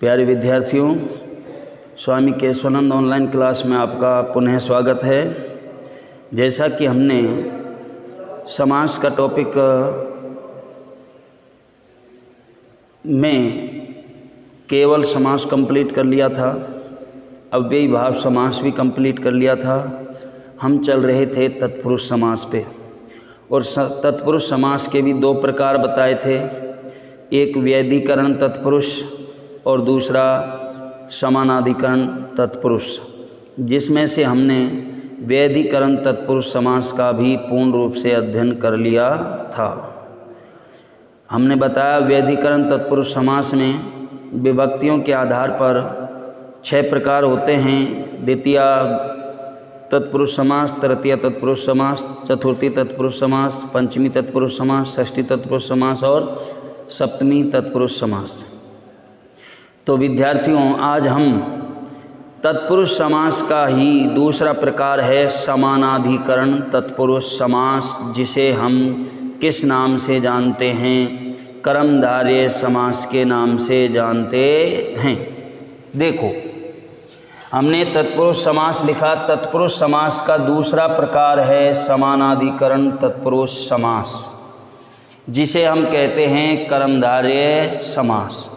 प्यारे विद्यार्थियों, स्वामी Keshavananda online class में आपका पुनः स्वागत है। जैसा कि हमने समास का टॉपिक में केवल समास कंप्लीट कर लिया था, अव्ययी भाव समास भी कंप्लीट कर लिया था। हम चल रहे थे तत्पुरुष समास पे, और तत्पुरुष समास के भी दो प्रकार बताए थे, एक व्यधिकरण तत्पुरुष और दूसरा समानाधिकरण तत्पुरुष, जिसमें से हमने व्यधिकरण तत्पुरुष समास का भी पूर्ण रूप से अध्ययन कर लिया था। हमने बताया व्यधिकरण तत्पुरुष समास में विभक्तियों के आधार पर 6 प्रकार होते हैं। द्वितीय तत्पुरुष समास, तृतीय तत्पुरुष समास, चतुर्थी तत्पुरुष समास, पंचमी तत्पुरुष समास, षष्ठी तत्पुरुष समास और सप्तमी तत्पुरुष समास। तो विद्यार्थियों, आज हम तत्पुरुष समास का ही दूसरा प्रकार है समानाधिकरण तत्पुरुष समास, जिसे हम किस नाम से जानते हैं? कर्मधारय समास के नाम से जानते हैं। देखो, हमने तत्पुरुष समास लिखा। तत्पुरुष समास का दूसरा प्रकार है समानाधिकरण तत्पुरुष समास, जिसे हम कहते हैं कर्मधारय समास।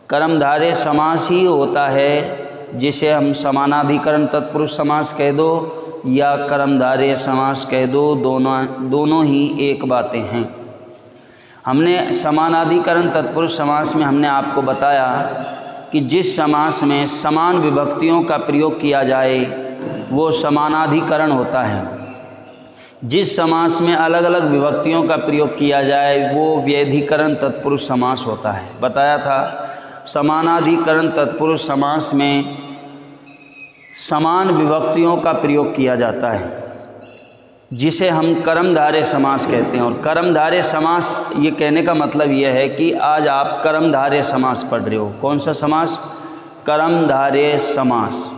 कर्मधारय समास ही होता है जिसे हम समानाधिकरण तत्पुरुष समास कह दो या कर्मधारय समास कह दो, दोनों ही एक बातें हैं। हमने समानाधिकरण तत्पुरुष समास में हमने आपको बताया कि जिस समास में समान विभक्तियों का प्रयोग किया जाए वो समानाधिकरण होता है। जिस समास में अलग अलग विभक्तियों का प्रयोग किया जाए वो व्यधिकरण तत्पुरुष समास होता है। बताया था समानाधिकरण तत्पुरुष समास में समान विभक्तियों का प्रयोग किया जाता है, जिसे हम कर्मधारय समास कहते हैं। और कर्मधारय समास, ये कहने का मतलब ये है कि आज आप कर्मधारय समास पढ़ रहे हो। कौन सा समास? कर्मधारय समास।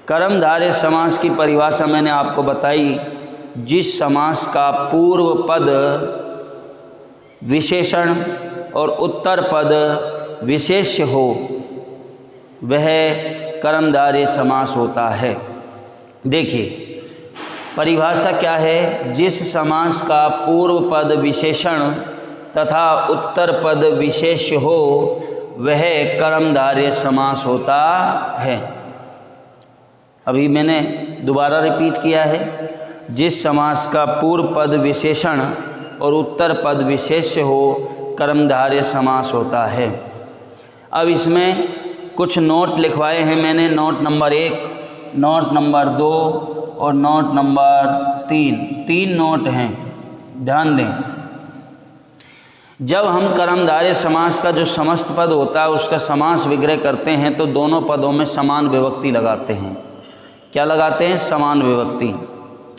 कर्मधारय समास की परिभाषा मैंने आपको बताई, जिस समास का पूर्व पद विशेषण और उत्तर पद विशेष्य हो वह कर्मधारय समास होता है। देखिए परिभाषा क्या है? जिस समास का पूर्व पद विशेषण तथा उत्तर पद विशेष्य हो वह कर्मधारय समास होता है। अभी मैंने दोबारा रिपीट किया है, जिस समास का पूर्व पद विशेषण और उत्तर पद विशेष्य हो कर्मधारय समास होता है। अब इसमें कुछ नोट लिखवाए हैं मैंने, नोट नंबर 1, नोट नंबर 2 और नोट नंबर 3। 3 नोट हैं, ध्यान दें। जब हम कर्मधारय समास का जो समस्त पद होता है उसका समास विग्रह करते हैं तो दोनों पदों में समान विभक्ति लगाते हैं। क्या लगाते हैं? समान विभक्ति।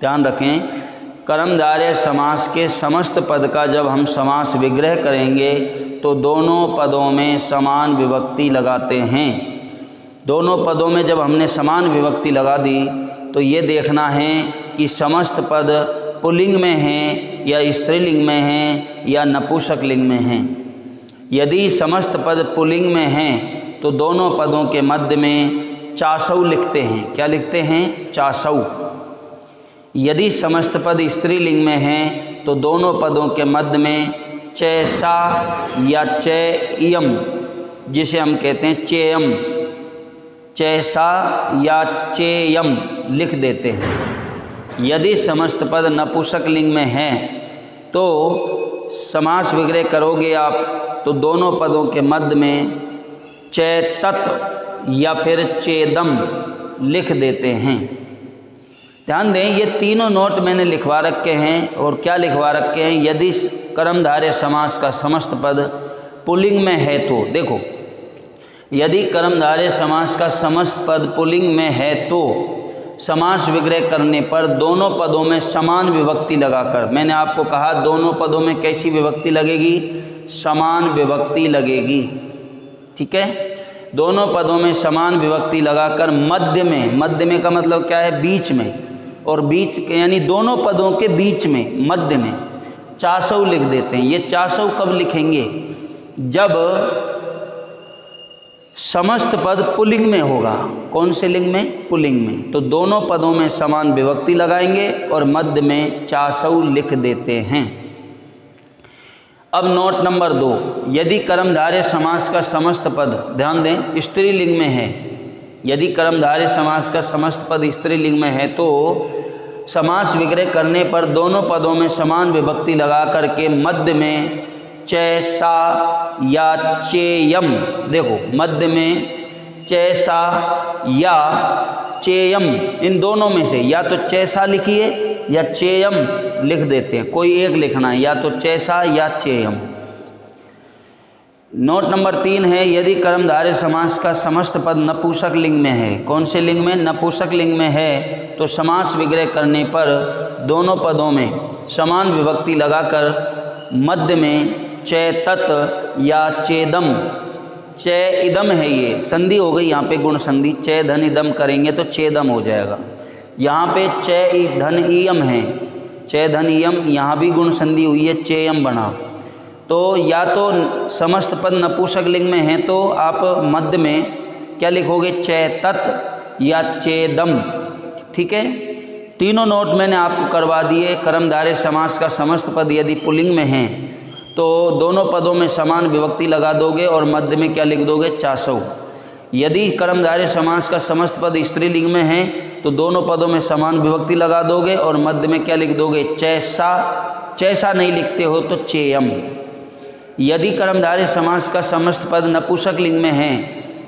ध्यान रखें, कर्मधारय समास के समस्त पद का जब हम समास विग्रह करेंगे तो दोनों पदों में समान विभक्ति लगाते हैं। दोनों पदों में जब हमने समान विभक्ति लगा दी तो ये देखना है कि समस्त पद पुल्लिंग में हैं या स्त्रीलिंग में हैं या नपुंसक लिंग में हैं। यदि समस्त पद पुल्लिंग में हैं तो दोनों पदों के मध्य में चासौ लिखते हैं। क्या लिखते हैं? चासौ। यदि समस्त पद स्त्रीलिंग में हैं तो दोनों पदों के मध्य में चैसा या चेयम, जिसे हम कहते हैं चेयम, चैसा या चेयम लिख देते हैं। यदि समस्त पद नपुंसक लिंग में हैं तो समास विग्रह करोगे आप तो दोनों पदों के मध्य में चैतत या फिर चेदम लिख देते हैं। ध्यान दें, ये तीनों नोट मैंने लिखवा रखे हैं। और क्या लिखवा रखे हैं? यदि कर्मधारय समास का समस्त पद पुल्लिंग में है तो देखो, यदि कर्मधारय समास का समस्त पद पुल्लिंग में है तो समास विग्रह करने पर दोनों पदों में समान विभक्ति लगाकर, मैंने आपको कहा दोनों पदों में कैसी विभक्ति लगेगी? समान विभक्ति लगेगी। ठीक है, दोनों पदों में समान विभक्ति लगाकर मध्य में का मतलब क्या है? बीच में, और बीच यानी दोनों पदों के बीच में मध्य में चासौ लिख देते हैं। ये चासौ कब लिखेंगे? जब समस्त पद पुल्लिंग में होगा। कौन से लिंग में? पुल्लिंग में। तो दोनों पदों में समान विभक्ति लगाएंगे और मध्य में चासौ लिख देते हैं। अब नोट नंबर 2, यदि कर्मधारय समास का समस्त पद, ध्यान दें, स्त्रीलिंग में है, यदि कर्मधारय समास का समस्त पद स्त्रीलिंग में है तो समास विग्रह करने पर दोनों पदों में समान विभक्ति लगा करके मध्य में च सा या चेयम, देखो मध्य में च सा या चेयम, इन दोनों में से या तो चैसा लिखिए या चेयम लिख देते हैं, कोई एक लिखना है, या तो चैसा या चेयम। नोट नंबर 3 है, यदि कर्मधारय समास का समस्त पद नपुंसक लिंग में है। कौन से लिंग में? नपुंसक लिंग में है तो समास विग्रह करने पर दोनों पदों में समान विभक्ति लगाकर मध्य में चैतत या चेदम, चै इदम है, ये संधि हो गई यहाँ पे गुण संधि, चै धन इदम करेंगे तो चेदम हो जाएगा। यहाँ पे चै धन इयम है, चै धन इयम, यहाँ भी गुण संधि हुई है, चेयम बना। तो या तो समस्त पद नपुंसक लिंग में है तो आप मध्य में क्या लिखोगे? चैतत या चेदम। ठीक है, तीनों नोट मैंने आपको करवा दिए। कर्मधारय समास का समस्त पद यदि पुल्लिंग में है तो दोनों पदों में समान विभक्ति लगा दोगे और मध्य में क्या लिख दोगे? चासौ। यदि कर्मधारय समास का समस्त पद स्त्रीलिंग में है तो दोनों पदों में समान विभक्ति लगा दोगे और मध्य में क्या लिख दोगे? चैसा। चैसा नहीं लिखते हो तो चेयम। यदि कर्मधारय समास का समस्त पद नपुंसक लिंग में है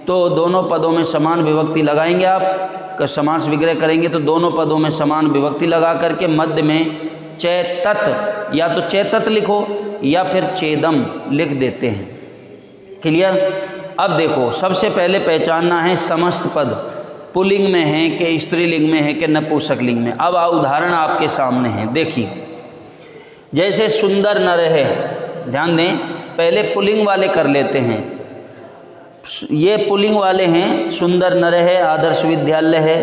तो दोनों पदों में समान विभक्ति लगाएंगे, आप का समास विग्रह करेंगे तो दोनों पदों में समान विभक्ति लगा करके मध्य में चैतत, या तो चैतत लिखो या फिर चेदम लिख देते हैं। क्लियर? अब देखो, सबसे पहले पहचानना है समस्त पद पुल्लिंग में है कि स्त्रीलिंग में है कि नपुंसक लिंग में। अब उदाहरण आपके सामने है, देखिए। जैसे सुंदर नर है, ध्यान दें, पहले पुल्लिंग वाले कर लेते हैं। ये पुल्लिंग वाले हैं, सुंदर नर है, आदर्श विद्यालय है,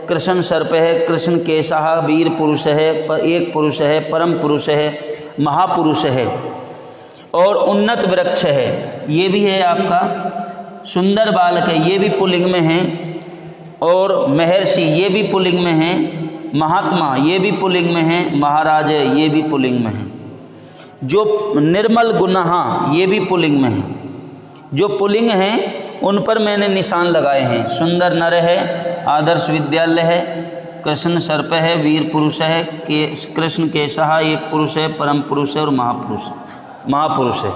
कृष्ण सर्प है, कृष्ण केशः, वीर पुरुष है, एक पुरुष है, परम पुरुष है, महापुरुष है और उन्नत वृक्ष है, ये भी है आपका। सुंदर बालक है, ये भी पुल्लिंग में है। और महर्षि, ये भी पुल्लिंग में है। महात्मा, ये भी पुल्लिंग में है। महाराज है, ये भी पुल्लिंग में है। जो निर्मल गुणहा, ये भी पुल्लिंग में है। जो पुल्लिंग हैं उन पर मैंने निशान लगाए हैं। सुंदर नर है, आदर्श विद्यालय है, कृष्ण सर्प है, वीर पुरुष है, कृष्ण केशः, एक पुरुष है, परम पुरुष है और महापुरुष है।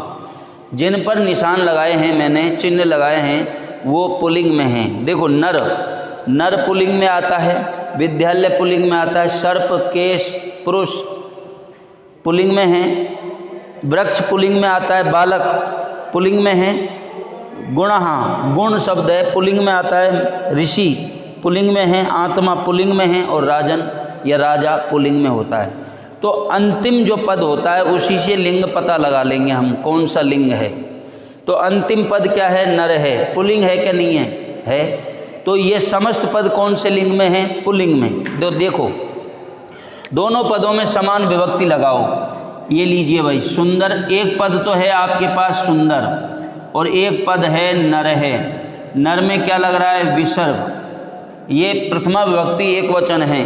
जिन पर निशान लगाए हैं मैंने, चिन्ह लगाए हैं, वो पुल्लिंग में हैं। देखो, नर पुल्लिंग में आता है, विद्यालय पुल्लिंग में आता है, सर्प केश पुरुष पुल्लिंग में है, वृक्ष पुल्लिंग में आता है, बालक पुल्लिंग में है, गुणः गुण शब्द है पुल्लिंग में आता है, ऋषि पुल्लिंग में है, आत्मा पुल्लिंग में है और राजन या राजा पुल्लिंग में होता है। तो अंतिम जो पद होता है उसी से लिंग पता लगा लेंगे हम, कौन सा लिंग है। तो अंतिम पद क्या है? नर है। पुल्लिंग है क्या नहीं है? है। तो ये समस्त पद कौन से लिंग में है? पुल्लिंग में। तो देखो, दोनों पदों में समान विभक्ति लगाओ। ये लीजिए भाई, सुंदर, एक पद तो है आपके पास सुंदर और एक पद है नर है। नर में क्या लग रहा है? विसर्ग। ये प्रथमा विभक्ति एक वचन है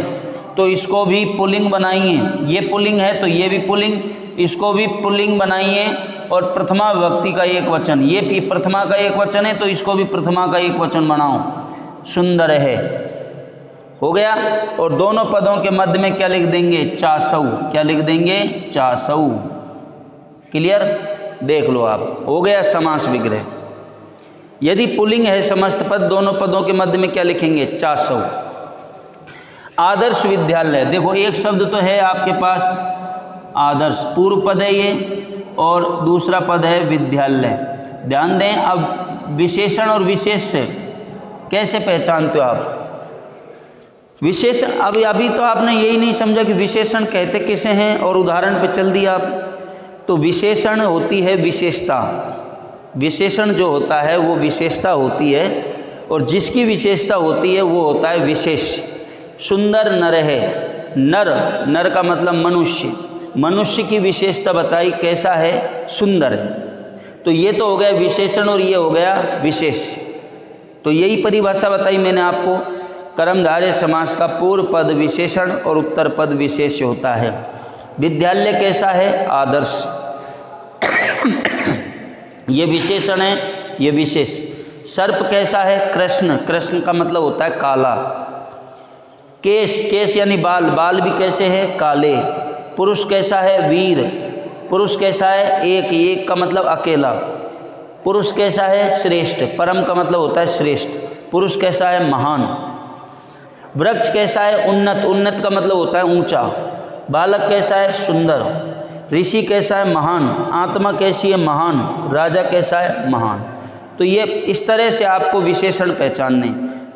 तो इसको भी पुल्लिंग बनाइए। ये पुल्लिंग है तो ये भी पुल्लिंग, इसको भी पुल्लिंग बनाइए। और प्रथमा विभक्ति का एक वचन, ये प्रथमा का एक वचन है तो इसको भी प्रथमा का एक वचन बनाओ। सुंदर है, हो गया। और दोनों पदों के मध्य में क्या लिख देंगे? चासौ। क्या लिख देंगे? चासौ। क्लियर? देख लो आप, हो गया समास विग्रह। यदि पुल्लिंग है समस्त पद, दोनों पदों के मध्य में क्या लिखेंगे? चासौ। आदर्श विद्यालय, देखो एक शब्द तो है आपके पास आदर्श, पूर्व पद है ये, और दूसरा पद है विद्यालय। ध्यान दें, अब विशेषण और विशेष से कैसे पहचानते हो आप? विशेषण, अभी तो आपने यही नहीं समझा कि विशेषण कहते किसे हैं और उदाहरण पे चल दिया आप। तो विशेषण होती है विशेषता। विशेषण जो होता है वो विशेषता होती है और जिसकी विशेषता होती है वो होता है विशेष। सुंदर नर है, नर का मतलब मनुष्य, मनुष्य की विशेषता बताई, कैसा है? सुंदर है। तो ये तो हो गया विशेषण और ये हो गया विशेष। तो यही परिभाषा बताई मैंने आपको। कर्मधारय समास का पूर्व पद विशेषण और उत्तर पद विशेष्य होता है। विद्यालय कैसा है? आदर्श। ये विशेषण है, ये विशेष। सर्प कैसा है? कृष्ण। कृष्ण का मतलब होता है काला। केश, केश यानी बाल, बाल भी कैसे है? काले। पुरुष कैसा है? वीर। पुरुष कैसा है? एक। एक का मतलब अकेला। पुरुष कैसा है? श्रेष्ठ। परम का मतलब होता है श्रेष्ठ। पुरुष कैसा है? महान। वृक्ष कैसा है? उन्नत। उन्नत का मतलब होता है ऊंचा। बालक कैसा है? सुंदर। ऋषि कैसा है? महान। आत्मा कैसी है? महान। राजा कैसा है? महान। तो ये इस तरह से आपको विशेषण पहचानने।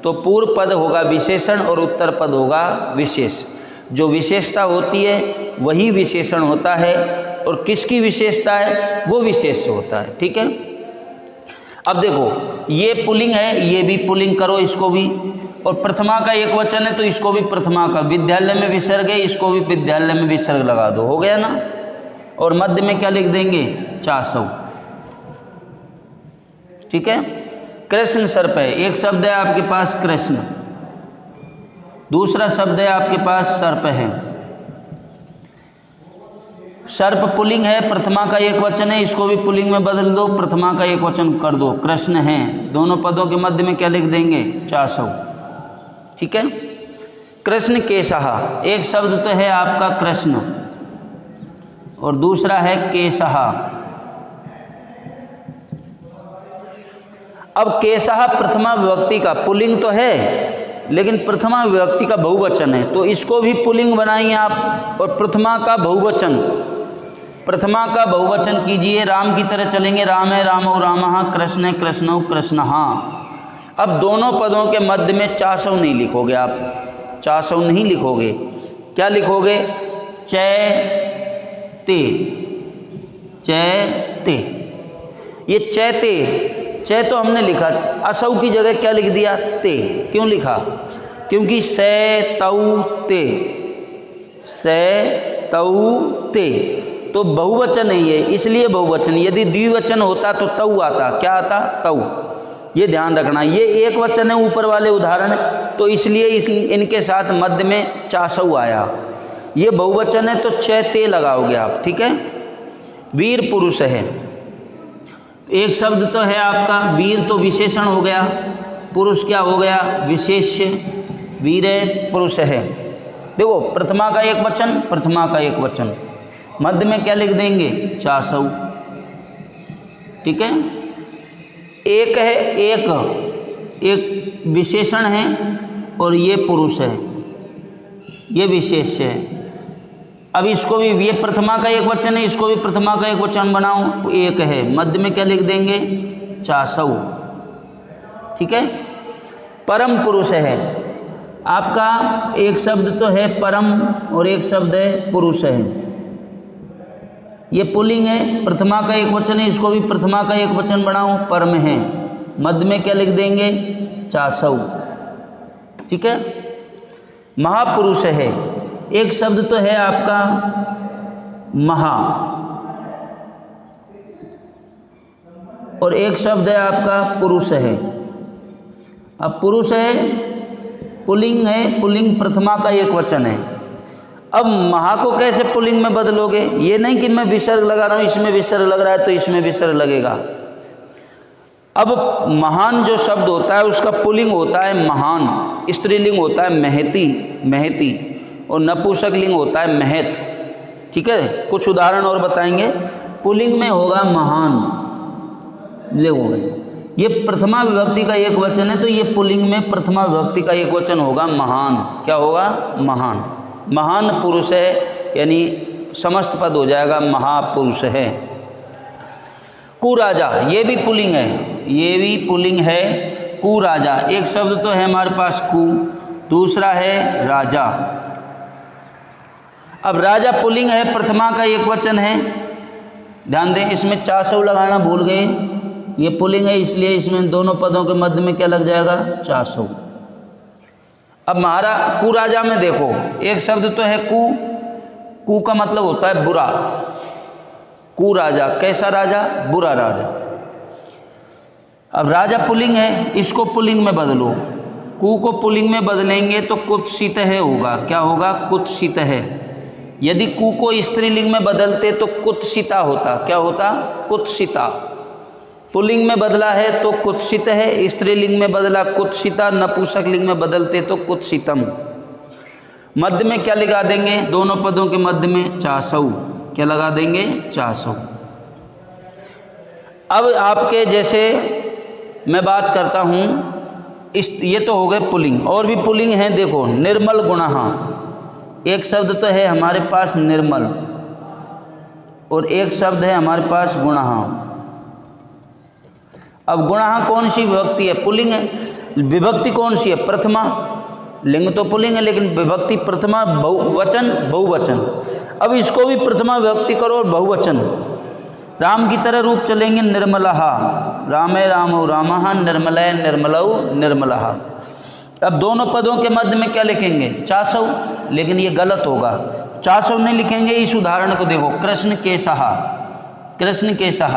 तो पूर्व पद होगा विशेषण और उत्तर पद होगा विशेष। जो विशेषता होती है वही विशेषण होता है, और किसकी विशेषता है वो विशेष होता है। ठीक है। अब देखो, ये पुल्लिंग है, ये भी पुल्लिंग करो इसको भी, और प्रथमा का एक वचन है तो इसको भी प्रथमा का। विद्यालय में विसर्ग है, इसको भी विद्यालय में विसर्ग लगा दो, हो गया ना। और मध्य में क्या लिख देंगे? 400। ठीक है। कृष्ण सर्प है, एक शब्द है आपके पास कृष्ण, दूसरा शब्द है आपके पास सर्प है। सर्प पुल्लिंग है, प्रथमा का एक वचन है, इसको भी पुल्लिंग में बदल दो, प्रथमा का एक वचन कर दो। कृष्ण है, दोनों पदों के मध्य में क्या लिख देंगे? 400। ठीक है। कृष्ण केशः, एक शब्द तो है आपका कृष्ण और दूसरा है केशः। अब केशः प्रथमा विभक्ति का पुल्लिंग तो है, लेकिन प्रथमा विभक्ति का बहुवचन है, तो इसको भी पुल्लिंग बनाइए आप। और प्रथमा का बहुवचन, प्रथमा का बहुवचन कीजिए। राम की तरह चलेंगे, राम है रामो रामः, कृष्ण है कृष्णो कृष्णः। अब दोनों पदों के मध्य में 400 नहीं लिखोगे आप, 400 नहीं लिखोगे। क्या लिखोगे? चैते, चैते। ये चैते, चै तो हमने लिखा, असौ की जगह क्या लिख दिया? ते। क्यों लिखा? क्योंकि सै तौ ते, सै तौ ते तो बहुवचन नहीं है, इसलिए बहुवचन। यदि द्विवचन होता तो तौ आता। क्या आता? तौ। ये ध्यान रखना। ये एक वचन है ऊपर वाले उदाहरण, तो इसलिए इनके साथ मध्य में 400 आया। ये बहुवचन है तो चैते लगाओगे आप। ठीक है। वीर पुरुष है, एक शब्द तो है आपका वीर, तो विशेषण हो गया। पुरुष क्या हो गया? विशेष्य। वीर है, पुरुष है। देखो, प्रथमा का एक वचन, प्रथमा का एक वचन, मध्य में क्या लिख देंगे? 400। ठीक है। एक है, एक विशेषण है और ये पुरुष है, ये विशेष्य है। अब इसको भी, ये प्रथमा का एक वचन है, इसको भी प्रथमा का एक वचन बनाओ तो एक है, मध्य में क्या लिख देंगे? 400। ठीक है। परम पुरुष है आपका, एक शब्द तो है परम और एक शब्द है पुरुष है। ये पुल्लिंग है, प्रथमा का एक वचन है, इसको भी प्रथमा का एक वचन बनाओ, परम है, मध्य में क्या लिख देंगे? 400। ठीक है। महापुरुष है, एक शब्द तो है आपका महा और एक शब्द है आपका पुरुष है। अब पुरुष है, पुल्लिंग है, पुल्लिंग प्रथमा का एक वचन है। अब महा को कैसे पुल्लिंग में बदलोगे? ये नहीं कि मैं विसर्ग लगा रहा हूँ, इसमें विसर्ग लग रहा है तो इसमें विसर्ग लगेगा। अब महान जो शब्द होता है उसका पुल्लिंग होता है महान, स्त्रीलिंग होता है महती, महती, और नपुंसक लिंग होता है महत। ठीक है। कुछ उदाहरण और बताएंगे। पुल्लिंग में होगा महान, देखो ये प्रथमा विभक्ति का एक वचन है, तो ये पुल्लिंग में प्रथमा विभक्ति का एक वचन होगा महान। क्या होगा? महान। महान पुरुष है, यानी समस्त पद हो जाएगा महापुरुष है। कुराजा, ये भी पुल्लिंग है, ये भी पुल्लिंग है। कुराजा, एक शब्द तो है हमारे पास कु, दूसरा है राजा। अब राजा पुल्लिंग है, प्रथमा का एक वचन है, ध्यान दें, इसमें 400 लगाना भूल गए। ये पुल्लिंग है इसलिए इसमें दोनों पदों के मध्य में क्या लग जाएगा? 400। अब हमारा कुराजा में देखो, एक शब्द तो है कु, कु का मतलब होता है बुरा। कुराजा, कैसा राजा? बुरा राजा। अब राजा पुल्लिंग है, इसको पुल्लिंग में बदलो। कू को पुल्लिंग में बदलेंगे तो कुत्सितः होगा। क्या होगा? कुत्सितः। यदि कू को स्त्रीलिंग में बदलते तो कुत्सिता होता। क्या होता? कुत्सिता। पुल्लिंग में बदला है तो कुत्सितः, स्त्रीलिंग में बदला कुत्सिता, नपुंसक लिंग में बदलते तो कुत्सितम। मध्य में क्या लगा देंगे? दोनों पदों के मध्य में चासौ। क्या लगा देंगे? चासौ। अब आपके जैसे मैं बात करता हूँ, ये तो हो गए पुल्लिंग। और भी पुल्लिंग हैं, देखो। निर्मल गुणः, एक शब्द तो है हमारे पास निर्मल, और एक शब्द है हमारे पास गुणः। अब गुणः कौन सी विभक्ति है? पुल्लिंग है। विभक्ति कौन सी है? प्रथमा। लिंग तो पुल्लिंग है लेकिन विभक्ति प्रथमा, बहुवचन। अब इसको भी प्रथमा विभक्ति करो और बहुवचन। राम की तरह रूप चलेंगे, निर्मलः। रामे रामो रामः, निर्मलय निर्मलौ निर्मलः। अब दोनों पदों के मध्य में क्या लिखेंगे? चासौ। लेकिन ये गलत होगा, चासौ नहीं लिखेंगे। इस उदाहरण को देखो, कृष्ण केशः, कृष्ण केशः।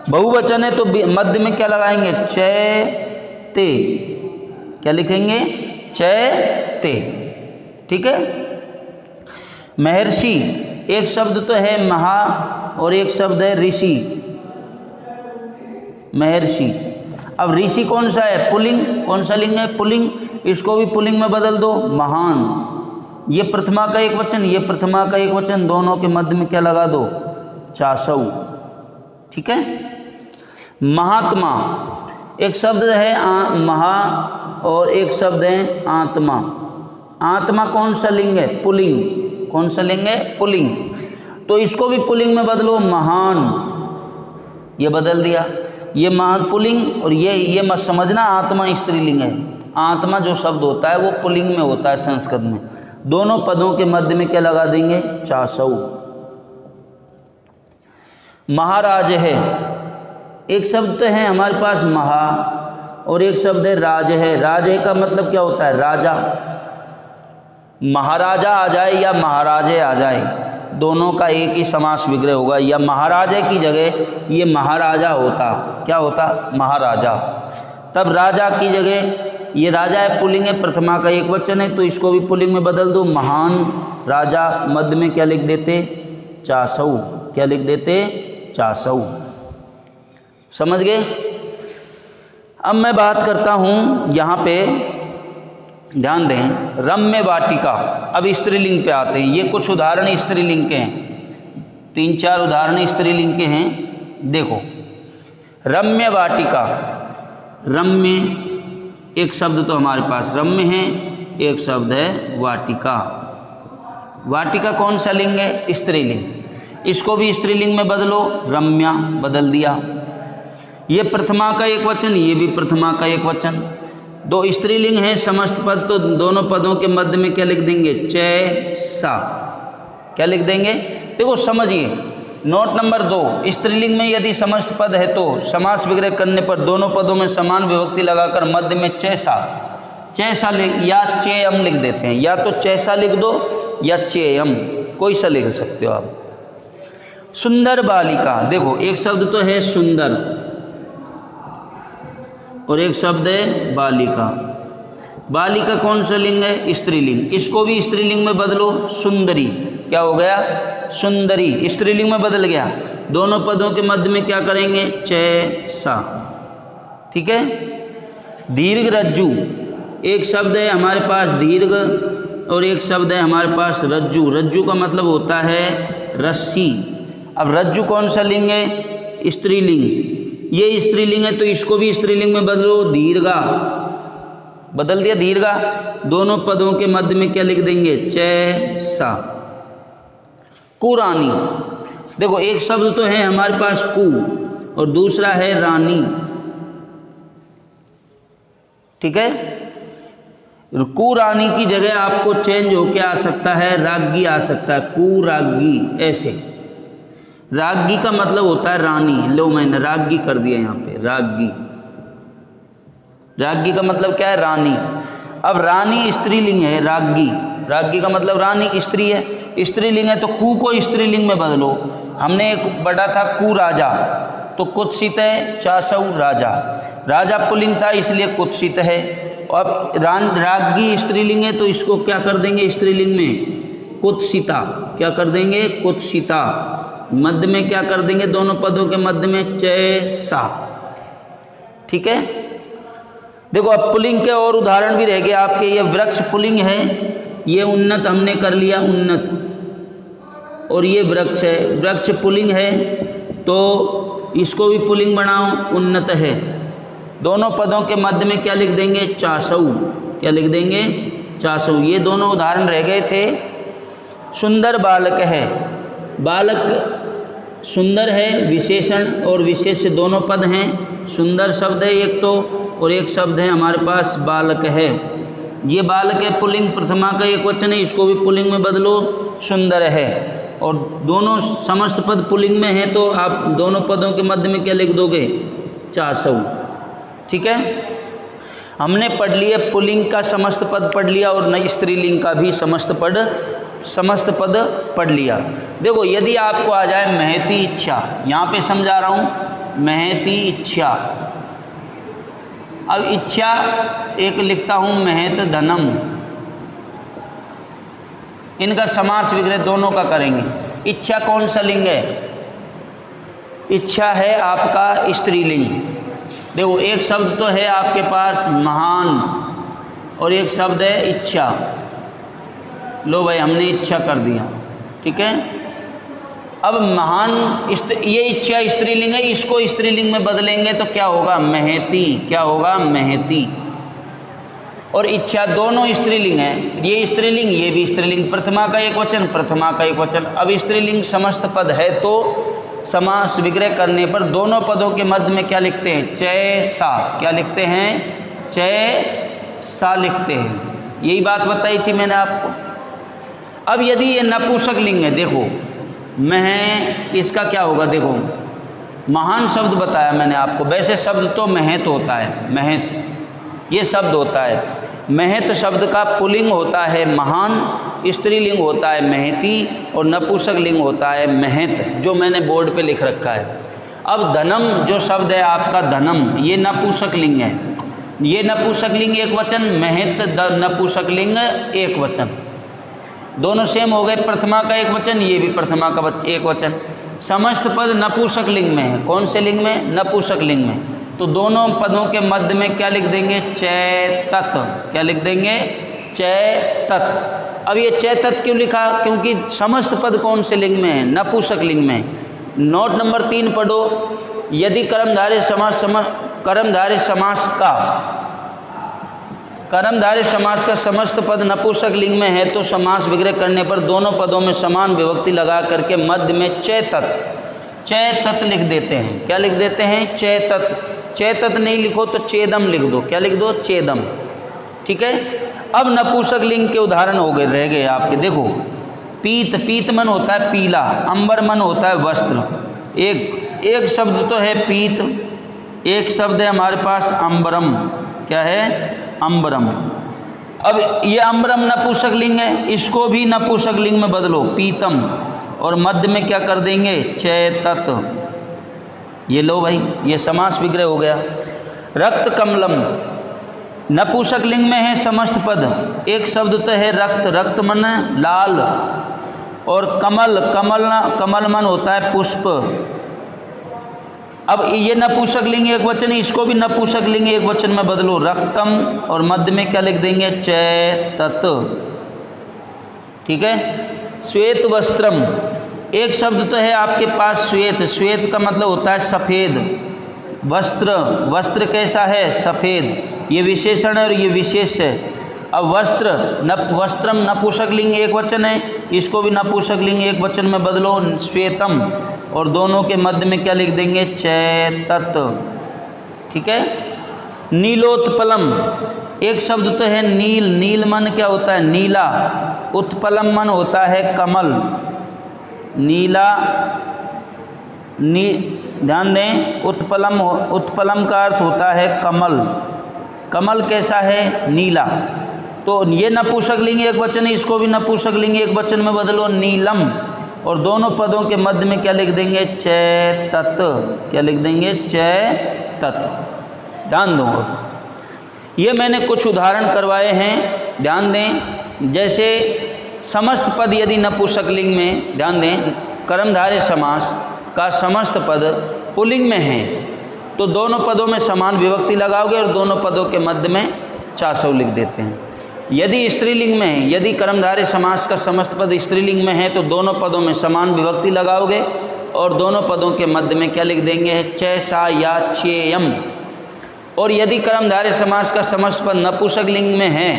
बहुवचन है तो मध्य में क्या लगाएंगे? चैते। क्या लिखेंगे? चैते। ठीक है। महर्षि, एक शब्द तो है महा और एक शब्द है ऋषि। महर्षि। अब ऋषि कौन सा है? पुल्लिंग। कौन सा लिंग है? पुल्लिंग। इसको भी पुल्लिंग में बदल दो, महान। ये प्रथमा का एक वचन, ये प्रथमा का एक वचन, दोनों के मध्य में क्या लगा दो? चासौ। ठीक है। महात्मा, एक शब्द है महा और एक शब्द है आत्मा। आत्मा कौन सा लिंग है? पुल्लिंग। कौन सा लिंग है? पुल्लिंग। तो इसको भी पुल्लिंग में बदलो, महान। ये बदल दिया, ये महान पुल्लिंग, और ये मत समझना आत्मा स्त्रीलिंग है। आत्मा जो शब्द होता है वो पुल्लिंग में होता है संस्कृत में। दोनों पदों के मध्य में क्या लगा देंगे? चासौ। महाराज है, एक शब्द है हमारे पास महा और एक शब्द है राज है। राज है का मतलब क्या होता है? राजा। महाराजा आ जाए या महाराजे आ जाए, दोनों का एक ही समास विग्रह होगा। या महाराजे की जगह ये महाराजा होता। क्या होता? महाराजा। तब राजा की जगह ये राजा है, पुल्लिंग है, प्रथमा का एक वचन है, तो इसको भी पुल्लिंग में बदल दो, महान राजा। मध्य में क्या लिख देते? चासौ। क्या लिख देते? चासौ। समझ गए? अब मैं बात करता हूँ यहाँ पे, ध्यान दें, रम्य वाटिका। अब स्त्रीलिंग पे आते हैं। ये कुछ उदाहरण स्त्रीलिंग के हैं, 3-4 उदाहरण स्त्रीलिंग के हैं। देखो, रम्य वाटिका। रम्य एक शब्द तो हमारे पास रम्य है, एक शब्द है वाटिका। वाटिका कौन सा लिंग है? स्त्रीलिंग। इसको भी स्त्रीलिंग में बदलो, रम्या बदल दिया। ये प्रथमा का एक वचन, ये भी प्रथमा का एक वचन। दो स्त्रीलिंग हैं, समस्त पद, तो दोनों पदों के मध्य में क्या लिख देंगे? चैसा। क्या लिख देंगे? देखो समझिए, नोट नंबर 2, स्त्रीलिंग में यदि समस्त पद है तो समास विग्रह करने पर दोनों पदों में समान विभक्ति लगाकर मध्य में चैसा, चैसा या चेयम लिख देते हैं। या तो चैसा लिख दो या चेयम, कोई सा लिख सकते हो आप। सुंदर बालिका, देखो एक शब्द तो है सुंदर और एक शब्द है बालिका। बालिका कौन सा लिंग है? स्त्रीलिंग। इसको भी स्त्रीलिंग में बदलो, सुंदरी। क्या हो गया? सुंदरी। स्त्रीलिंग में बदल गया। दोनों पदों के मध्य में क्या करेंगे? चैसा। ठीक है। दीर्घ रज्जु, एक शब्द है हमारे पास दीर्घ और एक शब्द है हमारे पास रज्जु। रज्जु का मतलब होता है रस्सी। अब रज्जु कौन सा लिंग है? स्त्रीलिंग। ये स्त्रीलिंग है तो इसको भी स्त्रीलिंग में बदलो, दीर्घा। बदल दिया, दीर्घा। दोनों पदों के मध्य में क्या लिख देंगे? चैसा। कुरानी, देखो एक शब्द तो है हमारे पास कु और दूसरा है रानी। ठीक है। कुरानी की जगह आपको चेंज होके आ सकता है, राज्ञी आ सकता है, कुराज्ञी। ऐसे राज्ञी का मतलब होता है रानी। लो मैंने राज्ञी कर दिया यहाँ पे, राज्ञी। राज्ञी का मतलब क्या है? रानी। अब रानी स्त्रीलिंग है, राज्ञी। राज्ञी का मतलब रानी, स्त्री है। स्त्रीलिंग है तो कु को स्त्रीलिंग में बदलो। हमने एक बटा था कु राजा, तो कुत्सित है चासौ राजा, राजा पुल्लिंग था इसलिए कुत्सित है। अब राज्ञी स्त्रीलिंग है तो इसको क्या कर देंगे स्त्रीलिंग में कुत्सिता, क्या कर देंगे कुत्सिता। मध्य में क्या कर देंगे दोनों पदों के मध्य में चैसा। ठीक है, देखो अब पुल्लिंग के और उदाहरण भी रह गए आपके। ये वृक्ष पुल्लिंग है, ये उन्नत हमने कर लिया उन्नत, और ये वृक्ष है, वृक्ष पुल्लिंग है तो इसको भी पुल्लिंग बनाओ उन्नत है। दोनों पदों के मध्य में क्या लिख देंगे चासौ, क्या लिख देंगे चासौ। ये दोनों उदाहरण रह गए थे। सुंदर बालक है, बालक सुंदर है विशेषण और विशेष्य दोनों पद हैं। सुंदर शब्द है एक तो, और एक शब्द है हमारे पास बालक है। ये बालक है पुल्लिंग प्रथमा का एक वचन है, इसको भी पुल्लिंग में बदलो सुंदर है। और दोनों समस्त पद पुल्लिंग में है तो आप दोनों पदों के मध्य में क्या लिख दोगे चासौ। ठीक है, हमने पढ़ लिया पुल्लिंग का समस्त पद पढ़ लिया और नई स्त्रीलिंग का भी समस्त पद पढ़ लिया। देखो यदि आपको आ जाए महती इच्छा, यहाँ पे समझा रहा हूँ महती इच्छा। अब इच्छा एक लिखता हूँ महत धनम, इनका समास विग्रह दोनों का करेंगे। इच्छा कौन सा लिंग है, इच्छा है आपका स्त्रीलिंग। देखो एक शब्द तो है आपके पास महान और एक शब्द है इच्छा। लो भाई हमने इच्छा कर दिया, ठीक है। अब महान ये इच्छा स्त्रीलिंग है, इसको स्त्रीलिंग में बदलेंगे तो क्या होगा महती, क्या होगा महती। और इच्छा दोनों स्त्रीलिंग है, ये स्त्रीलिंग ये भी स्त्रीलिंग, प्रथमा का एक वचन प्रथमा का एक वचन। अब स्त्रीलिंग समस्त पद है तो समास विग्रह करने पर दोनों पदों के मध्य में क्या लिखते हैं चय सा, क्या लिखते हैं चय सा लिखते हैं। यही बात बताई थी मैंने आपको। अब यदि ये नपुंसक लिंग है, देखो मह इसका क्या होगा, देखो महान शब्द बताया मैंने आपको। वैसे शब्द तो महत होता है, महत ये शब्द होता है। महत शब्द का पुल्लिंग होता है महान, स्त्रीलिंग होता है महती और नपुंसक लिंग होता है महत, जो मैंने बोर्ड पे लिख रखा है। अब धनम जो शब्द है आपका धनम, ये नपुंसक लिंग है। ये नपुंसक लिंग एक वचन, महत नपुंसक लिंग एक वचन, दोनों सेम हो गए। प्रथमा का एक वचन, ये भी प्रथमा का एक वचन। समस्त पद नपुंसक लिंग में है। कौन से लिंग में, नपुंसक लिंग में। तो दोनों पदों के मध्य में क्या लिख देंगे चैतत, क्या लिख देंगे चैतत। अब ये चैतत क्यों लिखा, क्योंकि समस्त पद कौन से लिंग में है, नपुंसक लिंग में। नोट नंबर 3 पढ़ो। यदि कर्मधारय समास का समस्त पद नपुंसक लिंग में है तो समास विग्रह करने पर दोनों पदों में समान विभक्ति लगा करके मध्य में चैतत लिख देते हैं। क्या लिख देते हैं चैतत। चैतत नहीं लिखो तो चेदम लिख दो, क्या लिख दो चेदम, ठीक है। अब नपुंसक लिंग के उदाहरण हो गए, रह गए आपके। देखो पीत, पीत मन होता है पीला, अंबर मन होता है वस्त्र। एक शब्द तो है पीत, एक शब्द है हमारे पास अंबरम, क्या है अंबरम। अब ये अंबरम नपुंसक लिंग है, इसको भी नपुंसक लिंग में बदलो पीतम, और मध्य में क्या कर देंगे चैतत। ये लो भाई, ये समास विग्रह हो गया। रक्त कमलम नपुंसक लिंग में है समस्त पद। एक शब्द तो है रक्त, रक्त मन लाल, और कमल, कमल मन होता है पुष्प। अब ये नपुंसक लिंग एक वचन, इसको भी नपुंसक लिंग एक वचन में बदलो रक्तम, और मध्य में क्या लिख देंगे चैतत, ठीक है। श्वेत वस्त्रम एक शब्द तो है आपके पास श्वेत, श्वेत का मतलब होता है सफ़ेद। वस्त्र, वस्त्र कैसा है सफ़ेद, ये विशेषण है और ये विशेष है। अब वस्त्र वस्त्रम नपुंसक लिंग एक वचन है, इसको भी नपुंसक लिंग एक वचन में बदलो श्वेतम, और दोनों के मध्य में क्या लिख देंगे चैतत, ठीक है। नीलोत्पलम एक शब्द तो है नील, नील मन क्या होता है नीला, उत्पलम मन होता है कमल। नीला ध्यान दें, उत्पलम का अर्थ होता है कमल। कमल कैसा है नीला। तो ये नपुंसक लिंग एक वचन है, इसको भी नपुंसक लिंग एक वचन में बदलो नीलम, और दोनों पदों के मध्य में क्या लिख देंगे, चे तत्। क्या लिख देंगे, चे तत्। ध्यान दो, ये मैंने कुछ उदाहरण करवाए हैं, ध्यान दें। जैसे समस्त पद यदि नपुंसकलिंग में, ध्यान दें, कर्मधारय समास का समस्त पद पुल्लिंग में है तो दोनों पदों में समान विभक्ति लगाओगे और दोनों पदों के मध्य में चासव लिख देते हैं। यदि स्त्रीलिंग में है, यदि कर्मधारय समास का समस्त पद स्त्रीलिंग में है तो दोनों पदों में समान विभक्ति लगाओगे और दोनों पदों के मध्य में क्या लिख देंगे, चैसा या चेयम। और यदि कर्मधारय समास का समस्त पद नपुंसकलिंग में है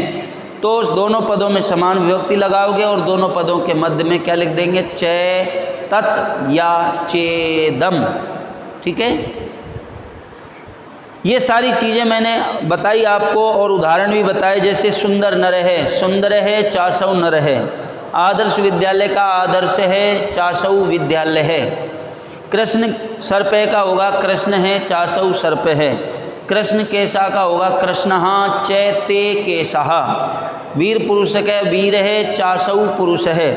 तो दोनों पदों में समान विभक्ति लगाओगे और दोनों पदों के मध्य में क्या लिख देंगे, चे तत् या चेदम। ठीक है, ये सारी चीज़ें मैंने बताई आपको और उदाहरण भी बताए। जैसे सुंदर न रहे, सुंदर है, चासव न रहे। आदर्श विद्यालय का आदर्श है, चासव विद्यालय है। कृष्ण सर्प का होगा, कृष्ण है, चासव सर्प है। कृष्ण केसा का होगा, कृष्णः चैते केशः। वीर पुरुष का वीर है, चासव पुरुष है।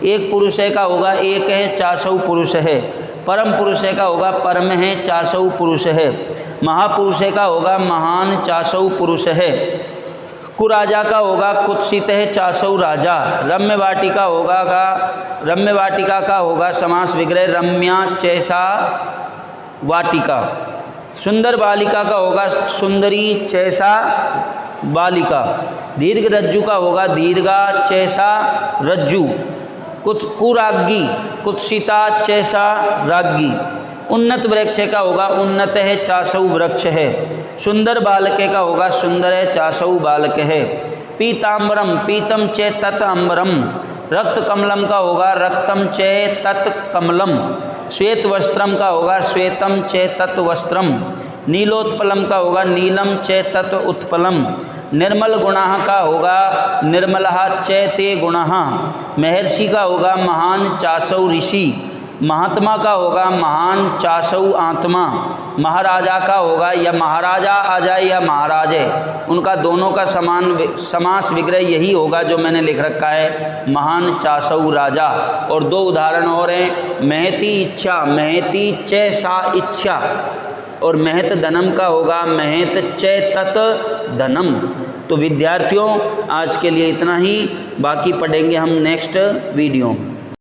एक पुरुष का होगा, एक है, चासव पुरुष है। परम पुरुष का होगा, परम है, चासव पुरुष है। महापुरुष का होगा, महान, चासव पुरुष है। कुराजा का होगा, कुत्सित है, चासव राजा। रम्य वाटिका होगा रम्य वाटिका का होगा समास विग्रह, रम्या चैसा वाटिका। सुंदर बालिका का होगा, सुंदरी चैसा बालिका। दीर्घ रज्जु का होगा, दीर्घा चैसा रज्जु। कुराग्गी, कुत्सिता चैसा राज्ञी। उन्नत वृक्ष का होगा, उन्नत है, चासव वृक्ष है। सुंदर बालक का होगा, सुंदर है, चासव बालक है। पीताम्बरम, पीतम चे तत् अम्बरम। रक्त कमलम का होगा, रक्तम चे तत् कमलम। श्वेत वस्त्रम का होगा, श्वेतम चे तत् वस्त्रम। नीलोत्पलम का होगा, नीलम चे तत् उत्पलम। निर्मल गुणाः का होगा, निर्मलः चैते गुणाः। महर्षि का होगा, महान, चासव ऋषि। महात्मा का होगा, महान, चासव आत्मा। महाराजा का होगा, या महाराजा आ जाए या महाराजे, उनका दोनों का समान समास विग्रह यही होगा जो मैंने लिख रखा है, महान, चासव राजा। और दो उदाहरण और हैं, महती इच्छा, महती च सा इच्छा। और महत धनम का होगा, महत च तत् धनम। तो विद्यार्थियों, आज के लिए इतना ही, बाकी पढ़ेंगे हम नेक्स्ट वीडियो में।